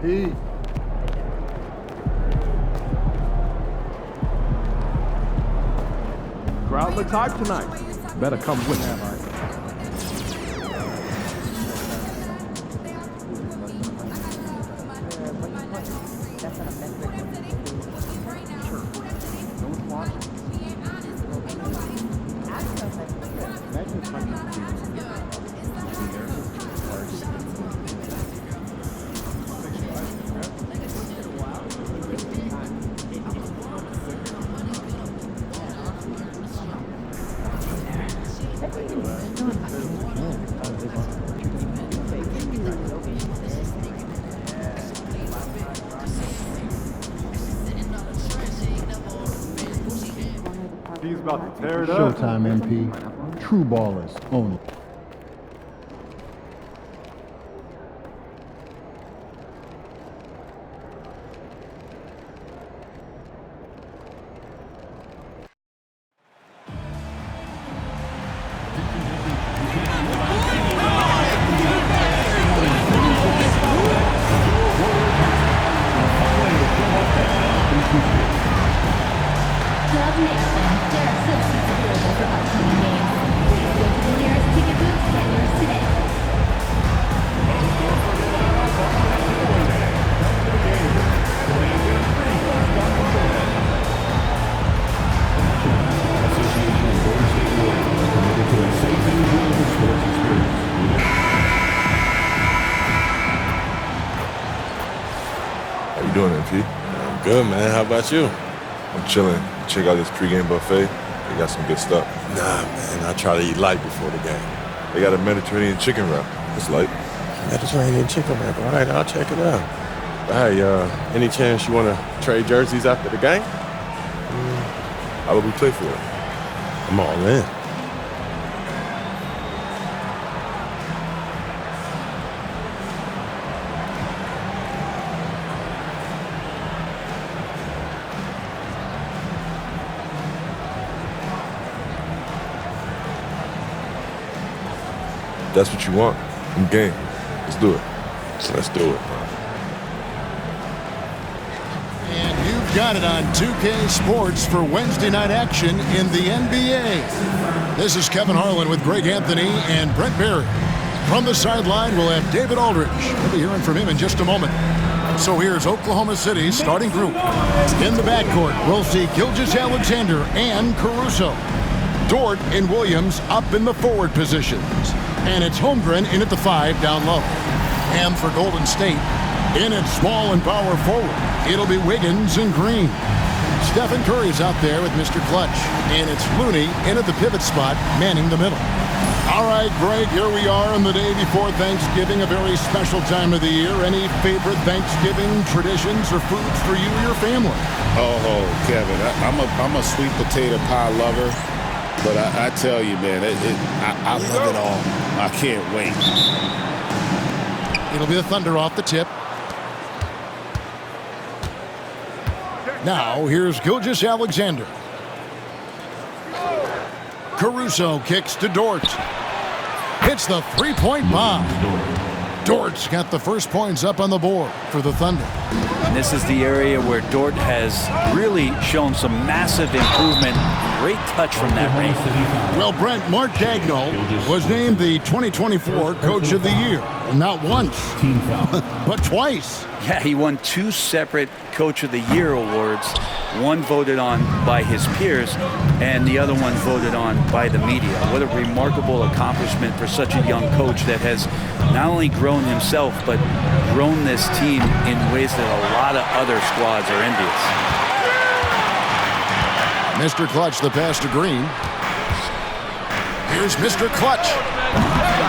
Peace. Crowd looks hype tonight. Better come with that, right? He's about to tear it up. Showtime, MP. True ballers only. How you doing, MP? I'm good, man. How about you? I'm chilling. Check out this pregame buffet. They got some good stuff. Nah, man. I try to eat light before the game. They got a Mediterranean chicken wrap. It's light. Mediterranean chicken wrap. All right, I'll check it out. Hey, any chance you want to trade jerseys after the game? How would we play for it? I'm all in. If that's what you want, I'm game. Let's do it. Let's do it. And you've got it on 2K Sports for Wednesday night action in the NBA. This is Kevin Harlan with Greg Anthony and Brent Barry. From the sideline, we'll have David Aldridge. We'll be hearing from him in just a moment. So here's Oklahoma City's starting group. In the backcourt, we'll see Gilgeous-Alexander and Caruso. Dort and Williams up in the forward positions. And it's Holmgren in at the 5 down low. And for Golden State, in at small and power forward, it'll be Wiggins and Green. Stephen Curry's out there with Mr. Clutch. And it's Looney in at the pivot spot, manning the middle. All right, Greg, here we are on the day before Thanksgiving, a very special time of the year. Any favorite Thanksgiving traditions or foods for you or your family? Oh, Kevin, I'm a sweet potato pie lover. But I tell you, man, I love it all. I can't wait. It'll be the Thunder off the tip. Now, here's Gilgeous-Alexander. Caruso kicks to Dort. Hits the three-point bomb. Dort's got the first points up on the board for the Thunder. And this is the area where Dort has really shown some massive improvement. Great touch from that range. Well, Brent, Mark Dagnall was named the 2024 Coach of the Year. Not once, but twice. Yeah, he won 2 separate Coach of the Year awards. One voted on by his peers, and the other one voted on by the media. What a remarkable accomplishment for such a young coach that has not only grown himself, but grown this team in ways that a lot of other squads are envious. Mr. Clutch, the pass to Green. Here's Mr. Clutch.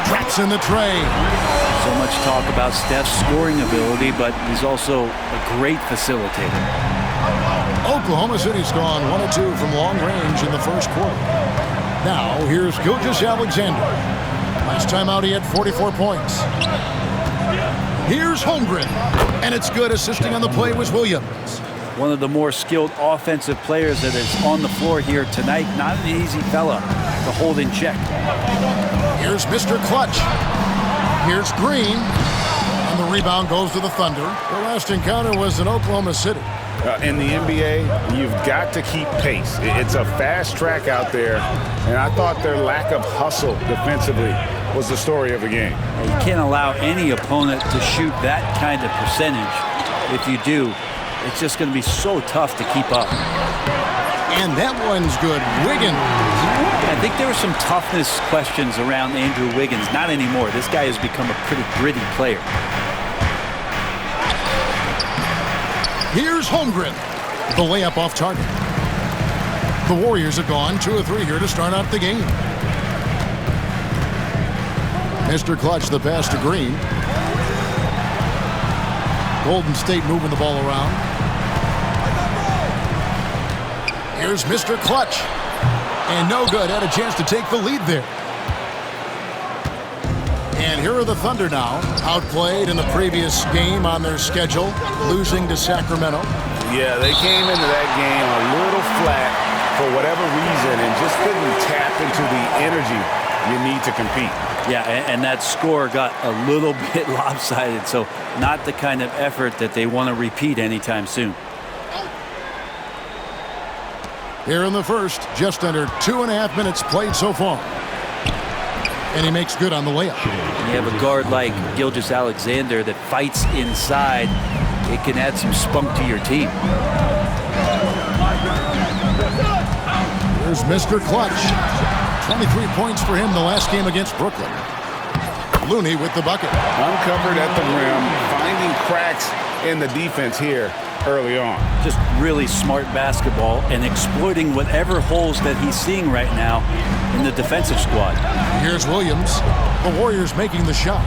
Traps in the tray. So much talk about Steph's scoring ability, but he's also a great facilitator. Oklahoma City's gone 1 of 2 from long range in the first quarter. Now, here's Gilgeous-Alexander. Last time out, he had 44 points. Here's Holmgren. And it's good. Assisting on the play was Williams. One of the more skilled offensive players that is on the floor here tonight. Not an easy fella to hold in check. Here's Mr. Clutch. Here's Green. And the rebound goes to the Thunder. Their last encounter was in Oklahoma City. In the NBA, you've got to keep pace. It's a fast track out there, and I thought their lack of hustle defensively was the story of the game. You can't allow any opponent to shoot that kind of percentage. If you do, it's just going to be so tough to keep up. And that one's good. Wiggins. I think there were some toughness questions around Andrew Wiggins. Not anymore. This guy has become a pretty gritty player. Here's Holmgren. The layup off target. The Warriors have gone 2 of 3 here to start out the game. Mr. Clutch, the pass to Green. Golden State moving the ball around. Here's Mr. Clutch. And no good. Had a chance to take the lead there. And here are the Thunder now. Outplayed in the previous game on their schedule, losing to Sacramento. Yeah, they came into that game a little flat for whatever reason and just couldn't tap into the energy you need to compete. Yeah, and that score got a little bit lopsided, so not the kind of effort that they want to repeat anytime soon. Here in the first, just under 2.5 minutes played so far. And he makes good on the layup. You have a guard like Gilgeous-Alexander that fights inside. It can add some spunk to your team. Here's Mr. Clutch. 23 points for him the last game against Brooklyn. Looney with the bucket. Uncovered at the rim, finding cracks in the defense here early on. Just really smart basketball and exploiting whatever holes that he's seeing right now in the defensive squad. Here's Williams. The Warriors making the shot.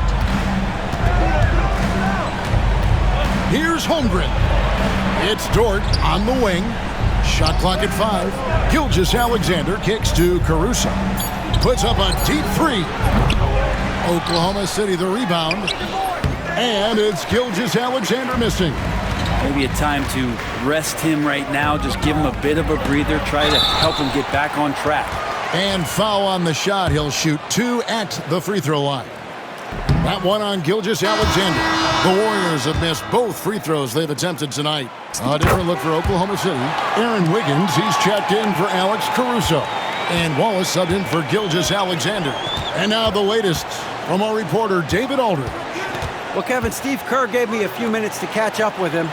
Here's Holmgren. It's Dort on the wing. Shot clock at 5. Gilgeous-Alexander kicks to Caruso. Puts up a deep 3. Oklahoma City the rebound. And it's Gilgeous-Alexander missing. Maybe a time to rest him right now. Just give him a bit of a breather. Try to help him get back on track. And foul on the shot. He'll shoot 2 at the free throw line. That one on Gilgeous-Alexander. The Warriors have missed both free throws they've attempted tonight. A different look for Oklahoma City. Aaron Wiggins, he's checked in for Alex Caruso. And Wallace subbed in for Gilgeous-Alexander. And now the latest from our reporter, David Aldridge. Well, Kevin, Steve Kerr gave me a few minutes to catch up with him.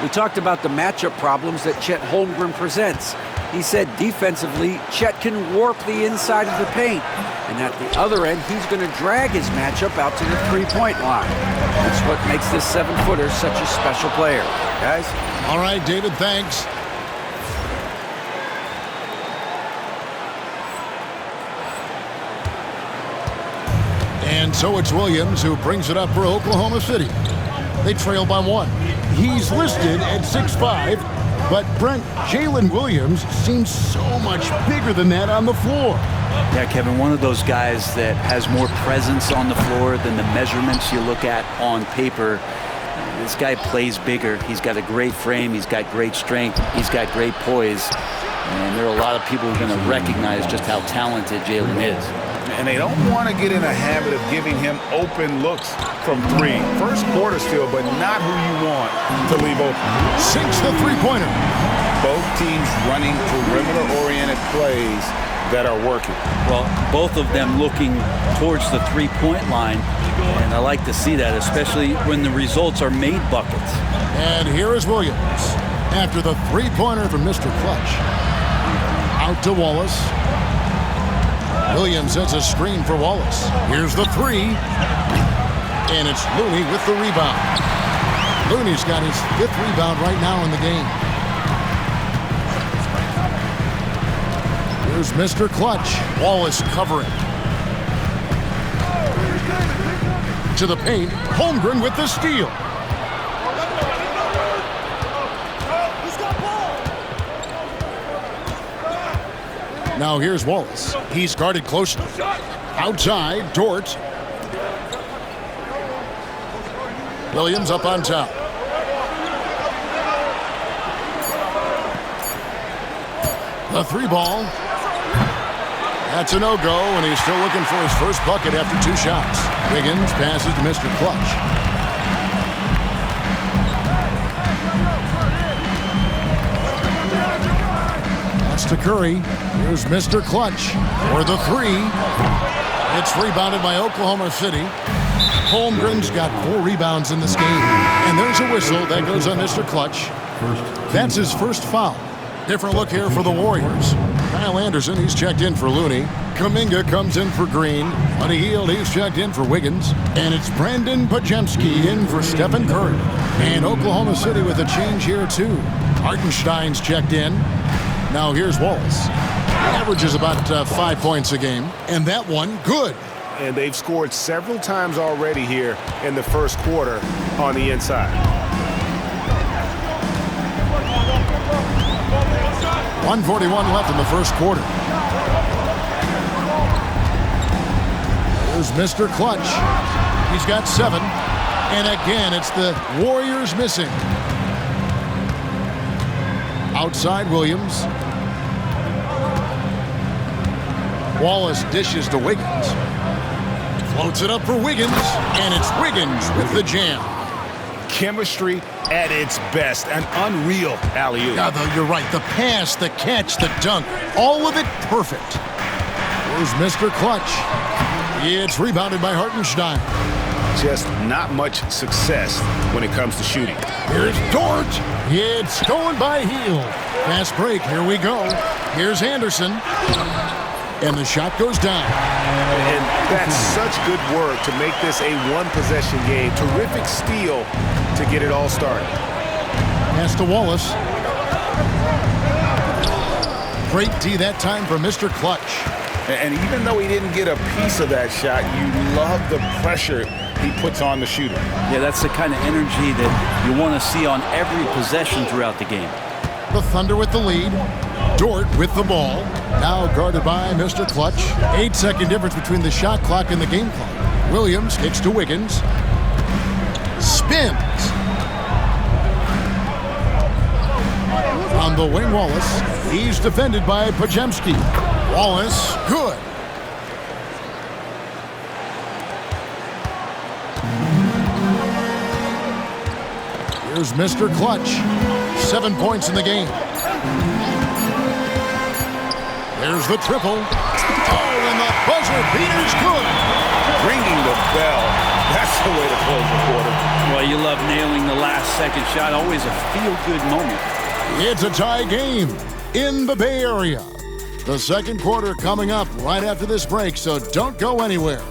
We talked about the matchup problems that Chet Holmgren presents. He said defensively, Chet can warp the inside of the paint. And at the other end, he's going to drag his matchup out to the three-point line. That's what makes this 7-footer such a special player. Guys? All right, David, thanks. And so it's Williams who brings it up for Oklahoma City. They trail by 1. He's listed at 6'5", but Brent, Jalen Williams seems so much bigger than that on the floor. Yeah, Kevin, one of those guys that has more presence on the floor than the measurements you look at on paper. This guy plays bigger. He's got a great frame. He's got great strength. He's got great poise. And there are a lot of people who are going to recognize just how talented Jalen is. And they don't want to get in a habit of giving him open looks from 3. First quarter still, but not who you want to leave open. Sinks the three-pointer. Both teams running perimeter-oriented plays that are working. Well, both of them looking towards the three-point line, and I like to see that, especially when the results are made buckets. And here is Williams after the three-pointer from Mr. Clutch. Out to Wallace. Williams sets a screen for Wallace. Here's the 3. And it's Looney with the rebound. Looney's got his 5th rebound right now in the game. Here's Mr. Clutch. Wallace covering. To the paint. Holmgren with the steal. Now here's Wallace. He's guarded closely. Outside, Dort. Williams up on top. The 3-ball. That's a no-go, and he's still looking for his first bucket after 2 shots. Wiggins passes to Mr. Clutch. Pass to Curry. Here's Mr. Clutch for the three. It's rebounded by Oklahoma City. Holmgren's got 4 rebounds in this game. And there's a whistle that goes on Mr. Clutch. That's his first foul. Different look here for the Warriors. Kyle Anderson, he's checked in for Looney. Kuminga comes in for Green. Buddy Hield, he's checked in for Wiggins. And it's Brandon Pajemski in for Stephen Curry. And Oklahoma City with a change here, too. Hartenstein's checked in. Now here's Wallace. He averages about 5 points a game. And that one, good. And they've scored several times already here in the first quarter on the inside. 1:41 left in the first quarter. Here's Mr. Clutch. He's got 7. And again, it's the Warriors missing. Outside Williams. Wallace dishes to Wiggins. Floats it up for Wiggins. And it's Wiggins with the jam. Chemistry at its best. An unreal alley-oop. Yeah, though, you're right. The pass, the catch, the dunk. All of it perfect. Here's Mr. Clutch. It's rebounded by Hartenstein. Just not much success when it comes to shooting. Here's Dort. It's stolen by Hield. Fast break. Here we go. Here's Anderson. And the shot goes down. And that's such good work to make this a one-possession game. Terrific steal to get it all started. Pass to Wallace. Great D that time for Mr. Clutch. And even though he didn't get a piece of that shot, you love the pressure he puts on the shooter. Yeah, that's the kind of energy that you want to see on every possession throughout the game. The Thunder with the lead. Dort with the ball. Now guarded by Mr. Clutch. 8-second difference between the shot clock and the game clock. Williams kicks to Wiggins. Spins. On the wing, Wallace. He's defended by Pajemski. Wallace, good. Here's Mr. Clutch. 7 points in the game. There's the triple. Oh, and the buzzer beater's good. Ringing the bell. That's the way to close the quarter. Well, you love nailing the last second shot. Always a feel-good moment. It's a tie game in the Bay Area. The second quarter coming up right after this break, so don't go anywhere.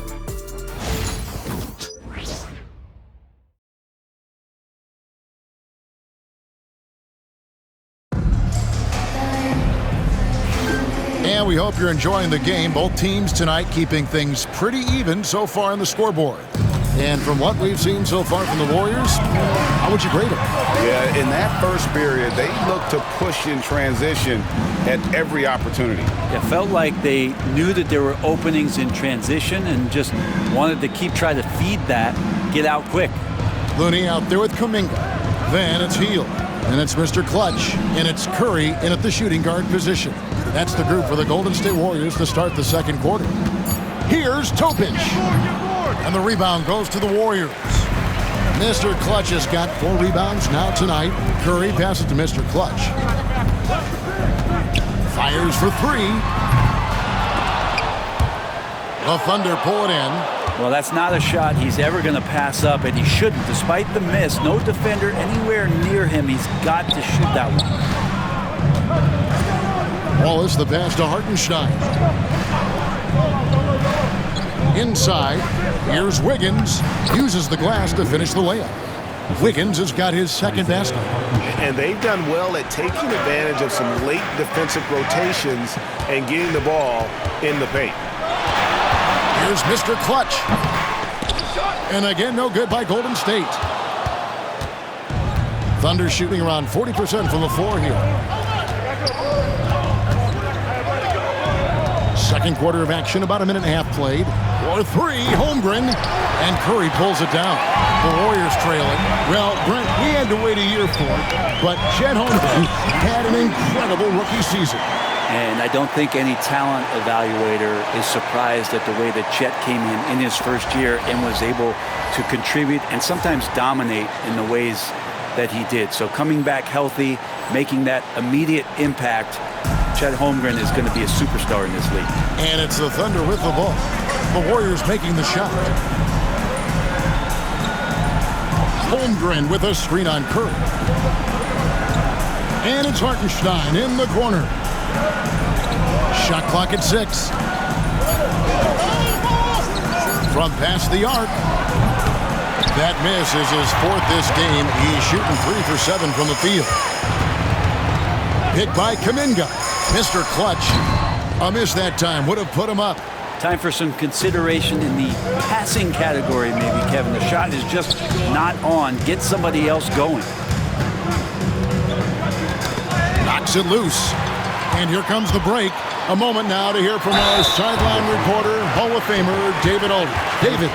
And we hope you're enjoying the game. Both teams tonight keeping things pretty even so far on the scoreboard. And from what we've seen so far from the Warriors, how would you grade them? Yeah, in that first period, they looked to push in transition at every opportunity. It felt like they knew that there were openings in transition and just wanted to trying to feed that, get out quick. Looney out there with Kuminga. Then it's Hield. And it's Mr. Clutch. And it's Curry in at the shooting guard position. That's the group for the Golden State Warriors to start the second quarter. Here's Topic. And the rebound goes to the Warriors. Mr. Clutch has got 4 rebounds now tonight. Curry passes to Mr. Clutch. Fires for 3. The Thunder pull it in. Well, that's not a shot he's ever going to pass up, and he shouldn't. Despite the miss, no defender anywhere near him. He's got to shoot that one. Wallace, the pass to Hartenstein. Inside, here's Wiggins. Uses the glass to finish the layup. Wiggins has got his second basket. And they've done well at taking advantage of some late defensive rotations and getting the ball in the paint. Here's Mr. Clutch. And again, no good by Golden State. Thunder shooting around 40% from the floor here. Second quarter of action, about a minute and a half played. For 3, Holmgren, and Curry pulls it down. The Warriors trailing. Well, Brent, we had to wait a year for it, but Chet Holmgren had an incredible rookie season. And I don't think any talent evaluator is surprised at the way that Chet came in his first year and was able to contribute and sometimes dominate in the ways that he did. So coming back healthy, making that immediate impact, Chet Holmgren is going to be a superstar in this league. And it's the Thunder with the ball. The Warriors making the shot. Holmgren with a screen on Curry. And it's Hartenstein in the corner. Shot clock at 6. From past the arc. That miss is his 4th this game. He's shooting 3 for 7 from the field. Hit by Kuminga. Mr. Clutch. A miss that time. Would have put him up. Time for some consideration in the passing category, maybe, Kevin. The shot is just not on. Get somebody else going. Knocks it loose. And here comes the break. A moment now to hear from our sideline reporter, Hall of Famer David Aldridge. David.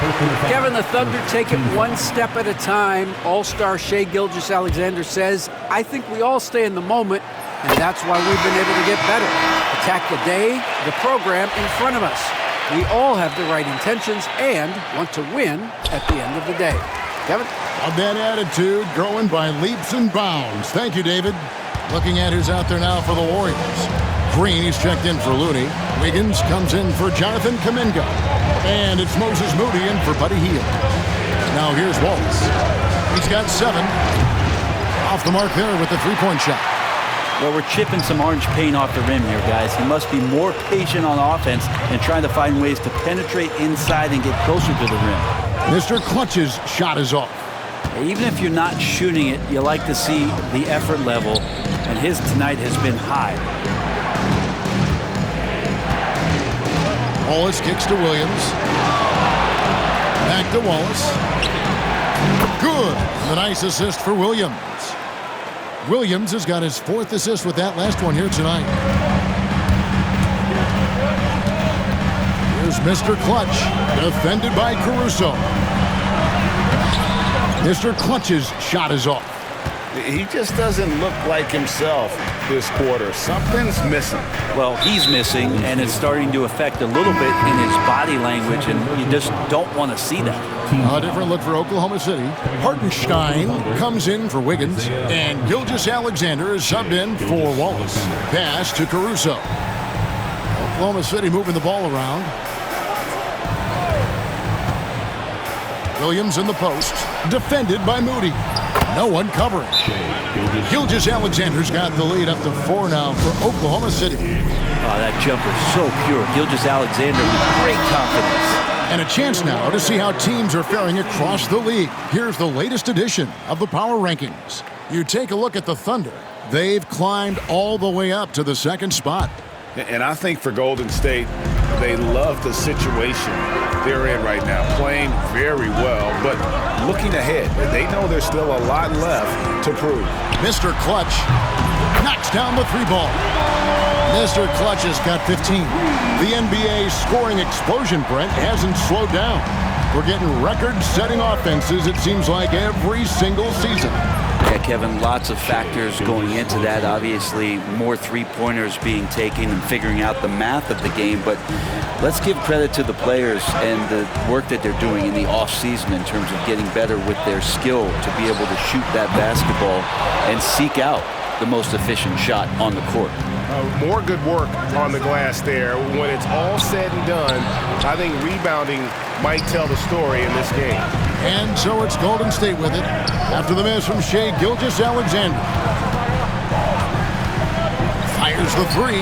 Kevin, the Thunder take it one step at a time. All-star Shai Gilgeous-Alexander says, I think we all stay in the moment, and that's why we've been able to get better. Attack the day, the program in front of us. We all have the right intentions and want to win at the end of the day. Kevin? Of that attitude growing by leaps and bounds. Thank you, David. Looking at who's out there now for the Warriors. Green, he's checked in for Looney. Wiggins comes in for Jonathan Kuminga. And it's Moses Moody in for Buddy Hield. Now here's Wallace. He's got 7. Off the mark there with the three-point shot. Well, we're chipping some orange paint off the rim here, guys. He must be more patient on offense and trying to find ways to penetrate inside and get closer to the rim. Mr. Clutch's shot is off. Even if you're not shooting it, you like to see the effort level, and his tonight has been high. Wallace kicks to Williams. Back to Wallace. Good. A nice assist for Williams. Williams has got his 4th assist with that last one here tonight. Here's Mr. Clutch, defended by Caruso. Mr. Clutch's shot is off. He just doesn't look like himself this quarter. Something's missing. Well, he's missing, and it's starting to affect a little bit in his body language, and you just don't want to see that. A different look for Oklahoma City. Hartenstein comes in for Wiggins, and Gilgeous-Alexander is subbed in for Wallace. Pass to Caruso. Oklahoma City moving the ball around. Williams in the post, defended by Moody. No one covering. Gilgeous-Alexander's got the lead up to 4 now for Oklahoma City. Oh, that jumper is so pure. Gilgeous-Alexander with great confidence. And a chance now to see how teams are faring across the league. Here's the latest edition of the Power Rankings. You take a look at the Thunder. They've climbed all the way up to the 2nd spot. And I think for Golden State, they love the situation they're in right now, playing very well, but looking ahead, they know there's still a lot left to prove. Mr. Clutch knocks down the 3-ball. Mr. Clutch has got 15. The NBA scoring explosion, Brent, hasn't slowed down. We're getting record-setting offenses, it seems like, every single season. Yeah, Kevin, lots of factors going into that. Obviously, more three-pointers being taken and figuring out the math of the game. But let's give credit to the players and the work that they're doing in the off-season in terms of getting better with their skill to be able to shoot that basketball and seek out the most efficient shot on the court. More good work on the glass there. When it's all said and done, I think rebounding might tell the story in this game. And so it's Golden State with it after the miss from Shai Gilgeous-Alexander. Fires the 3.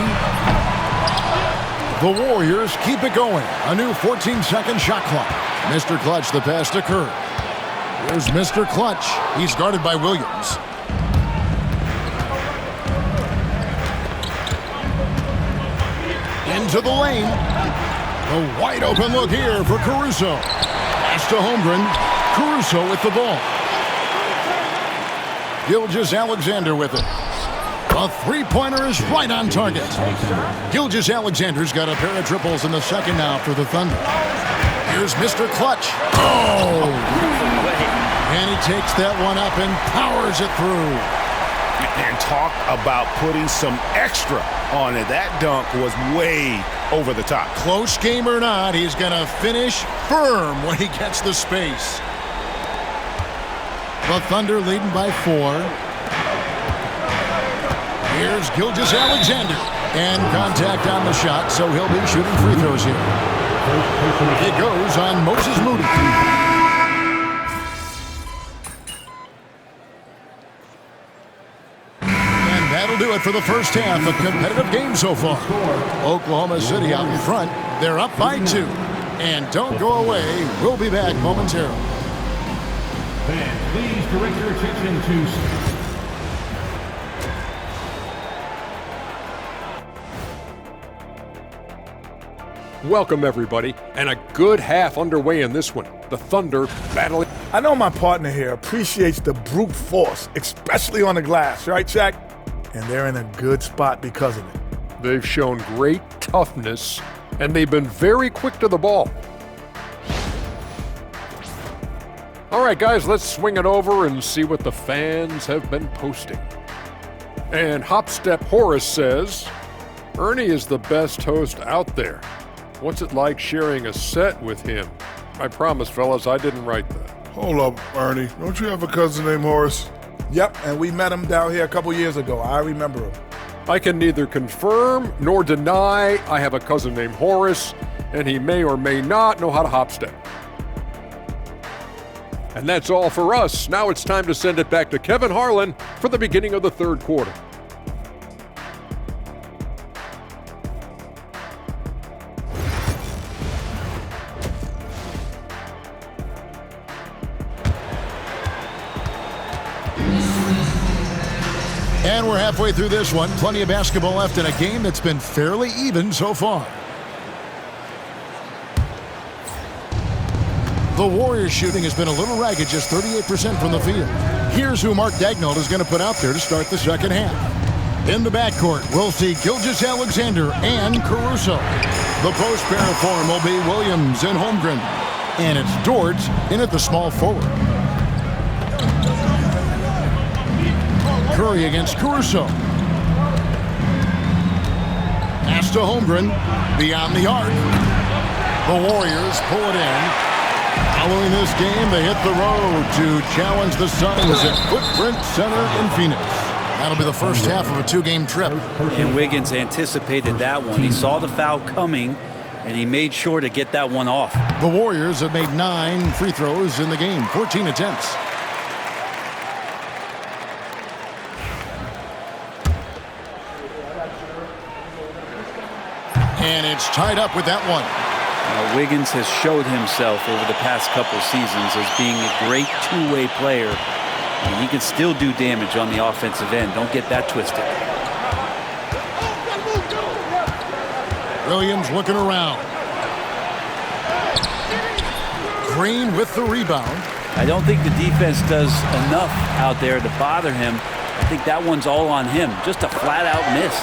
The Warriors keep it going. A new 14-second shot clock. Mr. Clutch, the pass to Kerr. Here's Mr. Clutch. He's guarded by Williams. Into the lane. A wide open look here for Caruso. Pass to Holmgren. Caruso with the ball. Gilgeous-Alexander with it. A three-pointer is right on target. Gilgeous-Alexander's got a pair of triples in the second now for the Thunder. Here's Mr. Clutch. Oh! And he takes that one up and powers it through. And talk about putting some extra on it. That dunk was way over the top. Close game or not, he's going to finish firm when he gets the space. The Thunder leading by 4. Here's Gilgeous-Alexander. And contact on the shot, so he'll be shooting free throws here. It goes on Moses Moody. And that'll do it for the first half. A competitive game so far. Oklahoma City out in front. They're up by 2. And don't go away. We'll be back momentarily. Fans, please direct your attention to... Welcome, everybody, and a good half underway in this one. The Thunder battling. I know my partner here appreciates the brute force, especially on the glass, right, Shaq? And they're in a good spot because of it. They've shown great toughness, and they've been very quick to the ball. All right, guys, let's swing it over and see what the fans have been posting. And Hopstep Horace says, Ernie is the best host out there. What's it like sharing a set with him? I promise, fellas, I didn't write that. Hold up, Ernie. Don't you have a cousin named Horace? Yep, and we met him down here a couple years ago. I remember him. I can neither confirm nor deny I have a cousin named Horace, and he may or may not know how to hopstep. And that's all for us. Now it's time to send it back to Kevin Harlan for the beginning of the third quarter. And we're halfway through this one. Plenty of basketball left in a game that's been fairly even so far. The Warriors shooting has been a little ragged, just 38% from the field. Here's who Mark Daigneault is going to put out there to start the second half. In the backcourt, we'll see Gilgeous-Alexander and Caruso. The post pair form will be Williams and Holmgren. And it's Dort in at the small forward. Curry against Caruso. Pass to Holmgren. Beyond the arc. The Warriors pull it in. Following this game, they hit the road to challenge the Suns at Footprint Center in Phoenix. That'll be the first half of a 2-game trip. And Wiggins anticipated that one. He saw the foul coming, and he made sure to get that one off. The Warriors have made 9 free throws in the game, 14 attempts. And it's tied up with that one. Wiggins has showed himself over the past couple seasons as being a great two-way player. And he can still do damage on the offensive end. Don't get that twisted. Williams looking around. Green with the rebound. I don't think the defense does enough out there to bother him. I think that one's all on him. Just a flat-out miss.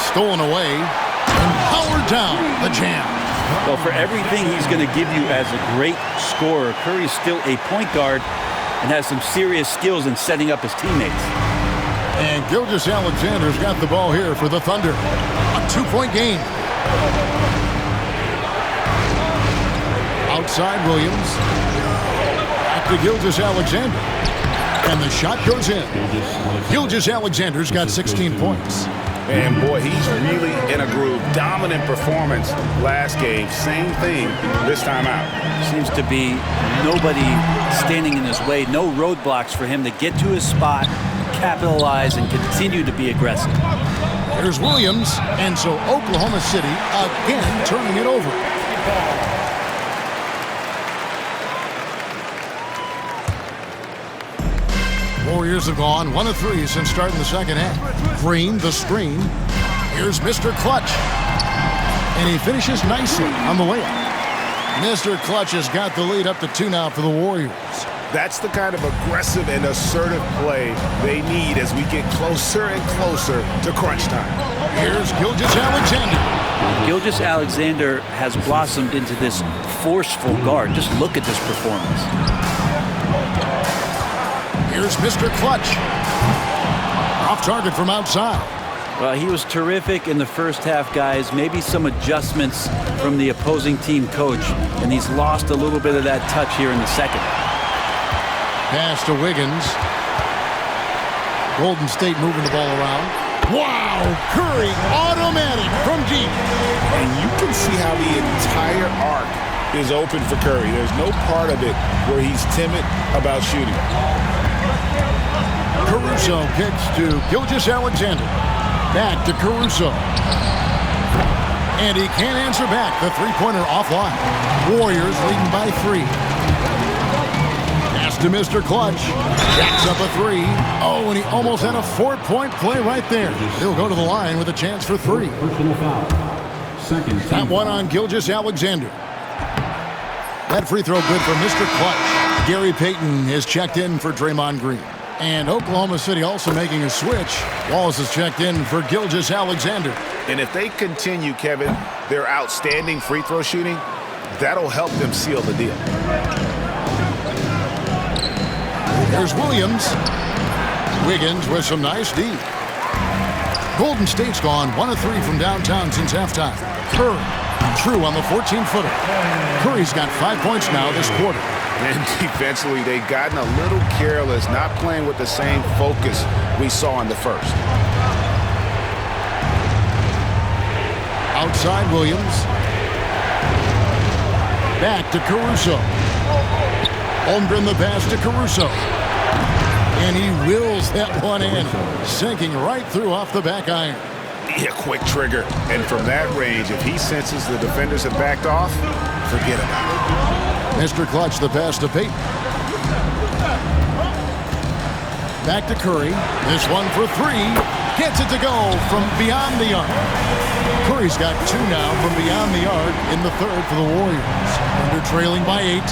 Stolen away and powered down the jam. Well, for everything he's going to give you as a great scorer, Curry's still a point guard and has some serious skills in setting up his teammates. And Gilgeous-Alexander's got the ball here for the Thunder. A 2-point game. Outside Williams. Back to Gilgeous-Alexander. And the shot goes in. Gilgeous-Alexander's got 16 points. And boy, he's really in a groove. Dominant performance last game. Same thing this time out. Seems to be nobody standing in his way. No roadblocks for him to get to his spot, capitalize, and continue to be aggressive. There's Williams. And so Oklahoma City again turning it over. Warriors have gone 1 of 3 since starting the second half. Green, the screen. Here's Mr. Clutch. And he finishes nicely on the layup. Mr. Clutch has got the lead up to 2 now for the Warriors. That's the kind of aggressive and assertive play they need as we get closer and closer to crunch time. Here's Gilgeous-Alexander. Gilgeous-Alexander has blossomed into this forceful guard. Just look at this performance. Here's Mr. Clutch. Off target from outside. Well, he was terrific in the first half, guys. Maybe some adjustments from the opposing team coach, and he's lost a little bit of that touch here in the second. Pass to Wiggins. Golden State moving the ball around. Wow! Curry, automatic from deep. And you can see how the entire arc is open for Curry. There's no part of it where he's timid about shooting. Caruso kicks to Gilgeous-Alexander. Back to Caruso. And he can't answer back. The three-pointer offline. Warriors leading by 3. Pass to Mr. Clutch. Jacks up a 3. Oh, and he almost had a 4-point play right there. He'll go to the line with a chance for 3. Personal foul. Second. That one on Gilgeous-Alexander. That free throw good for Mr. Clutch. Gary Payton has checked in for Draymond Green. And Oklahoma City also making a switch. Wallace has checked in for Gilgeous-Alexander. And if they continue, Kevin, their outstanding free throw shooting, that'll help them seal the deal. There's Williams. Wiggins with some nice D. Golden State's gone 1 of 3 from downtown since halftime. Curry, true on the 14-footer. Curry's got 5 points now this quarter. And defensively, they've gotten a little careless, not playing with the same focus we saw in the first. Outside Williams. Back to Caruso. Holmgren the pass to Caruso. And he wills that one in, sinking right through off the back iron. Yeah, quick trigger. And from that range, if he senses the defenders have backed off, forget about it. Mr. Clutch, the pass to Payton. Back to Curry. This one for 3. Gets it to go from beyond the arc. Curry's got 2 now from beyond the arc in the third for the Warriors. Under trailing by 8.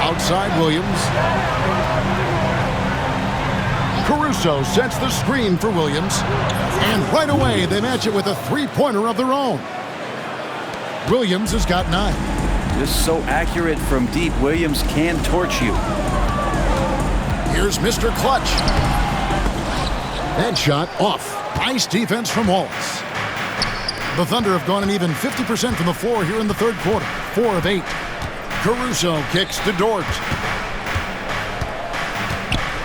Outside Williams. Caruso sets the screen for Williams. And right away, they match it with a three-pointer of their own. Williams has got 9. Just so accurate from deep. Williams can torch you. Here's Mr. Clutch. That shot off. Nice defense from Wallace. The Thunder have gone an even 50% from the floor here in the third quarter. 4 of 8. Caruso kicks to Dort.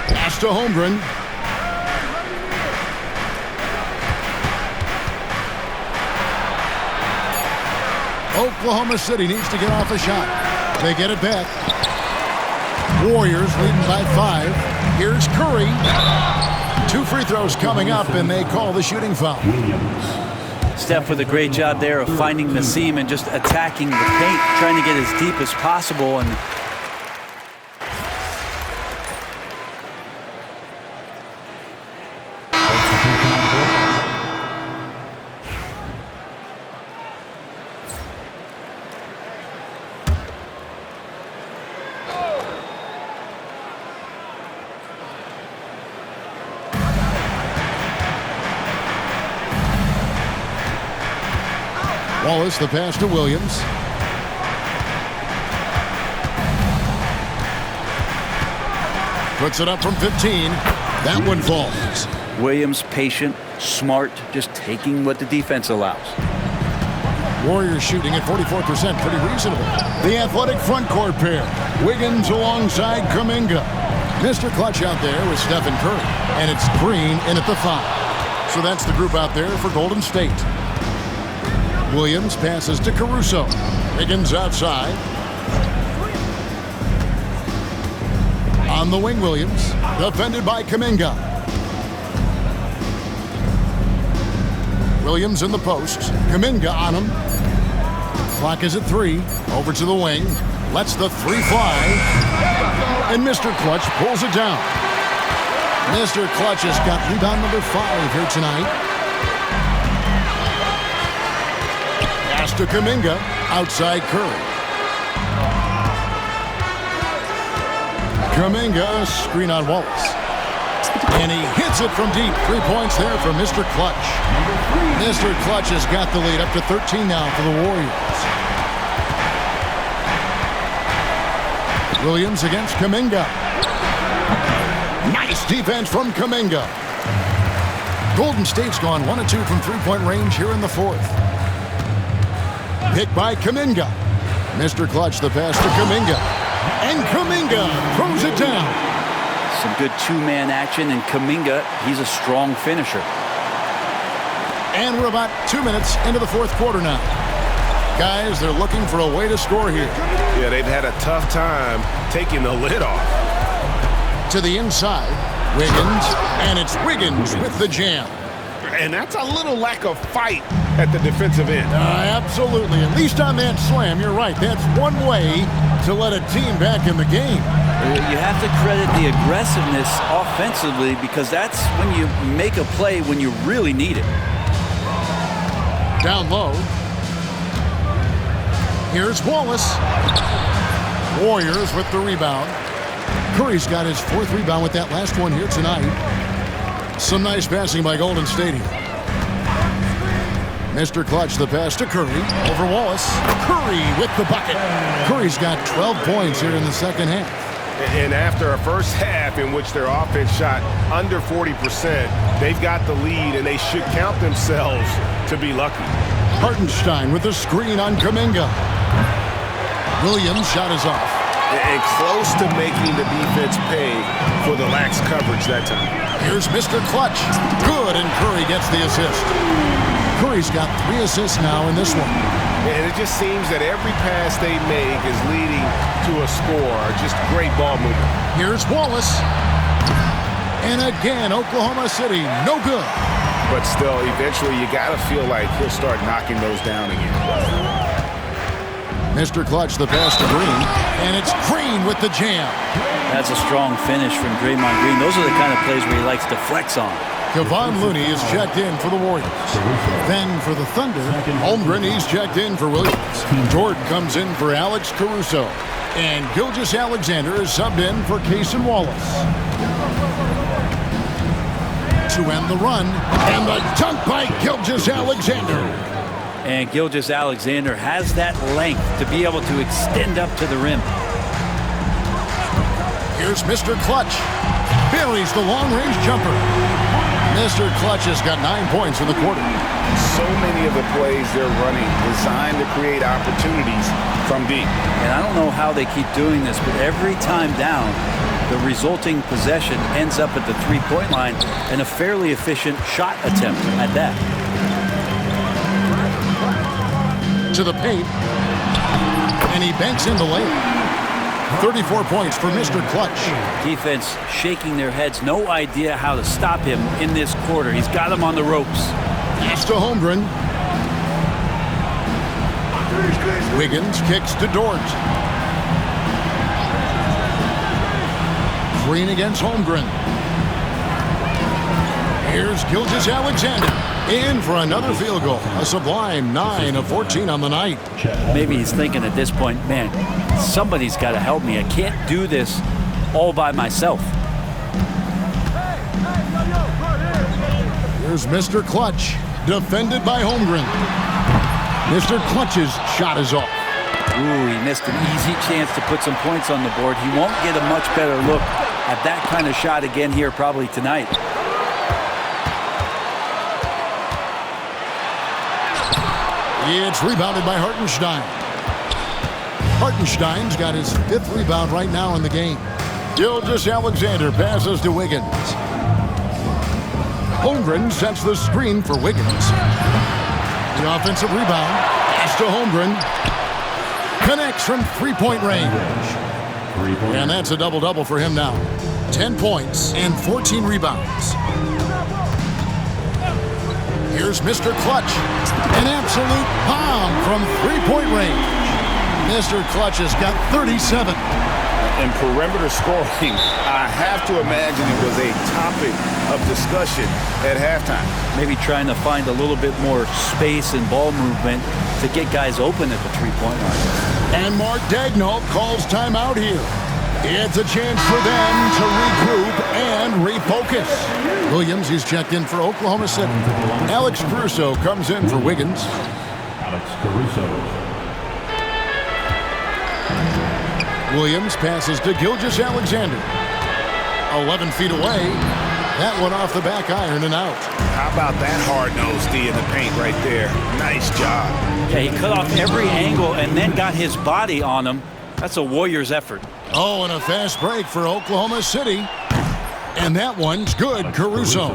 Pass to Holmgren. Oklahoma City needs to get off a shot. They get it back. Warriors leading by 5. Here's Curry. 2 free throws coming up, and they call the shooting foul. Steph with a great job there of finding the seam and just attacking the paint, trying to get as deep as possible. And Wallace, the pass to Williams. Puts it up from 15. That one falls. Williams patient, smart, just taking what the defense allows. Warriors shooting at 44%, pretty reasonable. The athletic front court pair. Wiggins alongside Kuminga. Mr. Clutch out there with Stephen Curry. And it's Green in at the 5. So that's the group out there for Golden State. Williams passes to Caruso. Wiggins outside. On the wing, Williams. Defended by Kuminga. Williams in the post. Kuminga on him. Clock is at 3. Over to the wing. Lets the 3 fly. And Mr. Clutch pulls it down. Mr. Clutch has got rebound number 5 here tonight. Pass to Kuminga. Outside Curry. Kuminga, screen on Wallace. And he hits it from deep. 3 points there for Mr. Clutch. Mr. Clutch has got the lead up to 13 now for the Warriors. Williams against Kuminga. Nice defense from Kuminga. Golden State's gone 1 of 2 from three-point range here in the fourth. Pick by Kuminga. Mr. Clutch, the pass to Kuminga. And Kuminga throws it down. Some good two-man action, and Kuminga, he's a strong finisher. And we're about 2 minutes into the fourth quarter now. Guys, they're looking for a way to score here. Yeah, they've had a tough time taking the lid off. To the inside, Wiggins, and it's Wiggins with the jam. And that's a little lack of fight at the defensive end. Absolutely. At least on that slam, you're right. That's one way to let a team back in the game. You have to credit the aggressiveness offensively, because that's when you make a play when you really need it. Down low. Here's Wallace. Warriors with the rebound. Curry's got his fourth rebound with that last one here tonight. Some nice passing by Golden State here. Mr. Clutch, the pass to Curry. Over Wallace. Curry with the bucket. Curry's got 12 points here in the second half. And after a first half in which their offense shot under 40%, they've got the lead, and they should count themselves to be lucky. Hartenstein with the screen on Kuminga. Williams' shot is off. And close to making the defense pay for the lax coverage that time. Here's Mr. Clutch. Good, and Curry gets the assist. Curry's got 3 assists now in this one. And it just seems that every pass they make is leading to a score. Just great ball movement. Here's Wallace. And again, Oklahoma City, no good. But still, eventually you got to feel like he'll start knocking those down again. Mr. Clutch, the pass to Green, and it's Green with the jam. That's a strong finish from Draymond Green. Those are the kind of plays where he likes to flex on. Kevon Looney is checked in for the Warriors. Then for the Thunder, Holmgren, he's checked in for Williams. Jordan comes in for Alex Caruso. And Gilgeous-Alexander is subbed in for Cason Wallace. To end the run, and the dunk by Gilgeous-Alexander. And Gilgeous-Alexander has that length to be able to extend up to the rim. Here's Mr. Clutch. Buries the long-range jumper. Mr. Clutch has got 9 points in the quarter. So many of the plays they're running designed to create opportunities from deep. And I don't know how they keep doing this, but every time down, the resulting possession ends up at the three-point line, and a fairly efficient shot attempt at that. To the paint, and he banks in the layup. 34 points for Mr. Clutch. Defense shaking their heads, no idea how to stop him in this quarter. He's got him on the ropes. Pass to Holmgren. Wiggins kicks to Dort. Green against Holmgren. Here's Gilgeous-Alexander. In for another field goal. A sublime 9 of 14 on the night. Maybe he's thinking at this point, man, somebody's got to help me. I can't do this all by myself. Here's Mr. Clutch, defended by Holmgren. Mr. Clutch's shot is off. Ooh, he missed an easy chance to put some points on the board. He won't get a much better look at that kind of shot again here probably tonight. It's rebounded by Hartenstein. Hartenstein's got his 5th rebound right now in the game. Gilgeous-Alexander passes to Wiggins. Holmgren sets the screen for Wiggins. The offensive rebound. Pass to Holmgren. Connects from three-point range. And that's a double-double for him now. 10 points and 14 rebounds. Here's Mr. Clutch. An absolute bomb from three-point range. Mr. Clutch has got 37. In perimeter scoring, I have to imagine it was a topic of discussion at halftime. Maybe trying to find a little bit more space and ball movement to get guys open at the three-point line. And Mark Daigneault calls timeout here. It's a chance for them to regroup and refocus. Williams, he's checked in for Oklahoma City. Alex Caruso comes in for Wiggins. Alex Caruso. Williams passes to Gilgeous-Alexander. 11 feet away. That one off the back iron and out. How about that hard-nosed D in the paint right there? Nice job. Yeah, he cut off every angle and then got his body on him. That's a Warriors effort. Oh, and a fast break for Oklahoma City. And that one's good, Caruso.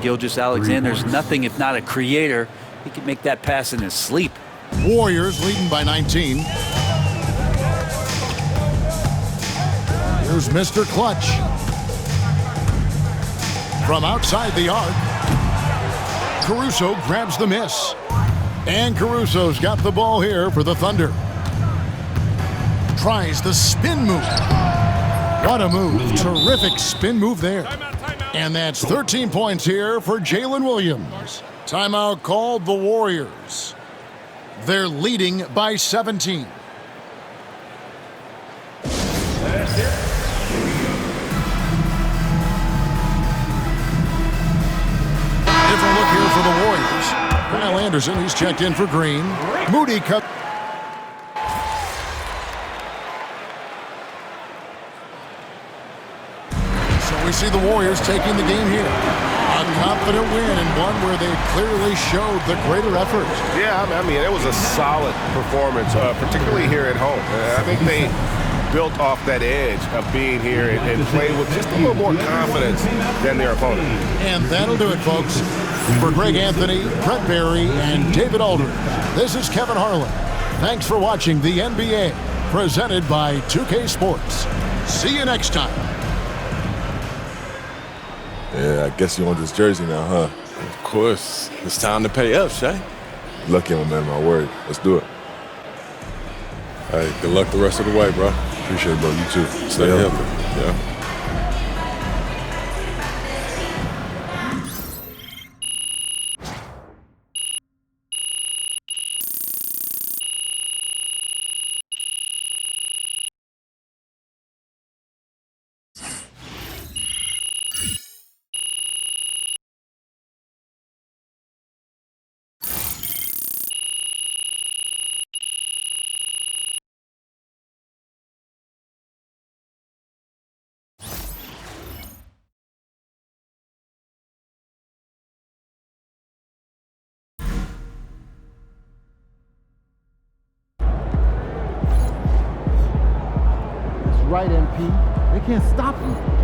Gilgeous-Alexander's nothing if not a creator. He could make that pass in his sleep. Warriors leading by 19. Here's Mr. Clutch. From outside the arc, Caruso grabs the miss. And Caruso's got the ball here for the Thunder. Tries the spin move. What a move. Terrific spin move there. And that's 13 points here for Jalen Williams. Timeout called the Warriors. They're leading by 17. Different look here for the Warriors. Kyle Anderson, he's checked in for Green. Moody cut. So we see the Warriors taking the game here. A confident win and one where they clearly showed the greater effort. Yeah, I mean, it was a solid performance, particularly here at home. I think they built off that edge of being here and played with just a little more confidence than their opponent. And that'll do it, folks. For Greg Anthony, Brett Barry, and David Aldridge, this is Kevin Harlan. Thanks for watching the NBA, presented by 2K Sports. See you next time. Yeah, I guess you want this jersey now, huh? Of course. It's time to pay up, Shai. Lucky I'm a man of my word. Let's do it. Hey, good luck the rest of the way, bro. Appreciate it, bro. You too. Stay healthy. Yeah. Right, MP. They can't stop you.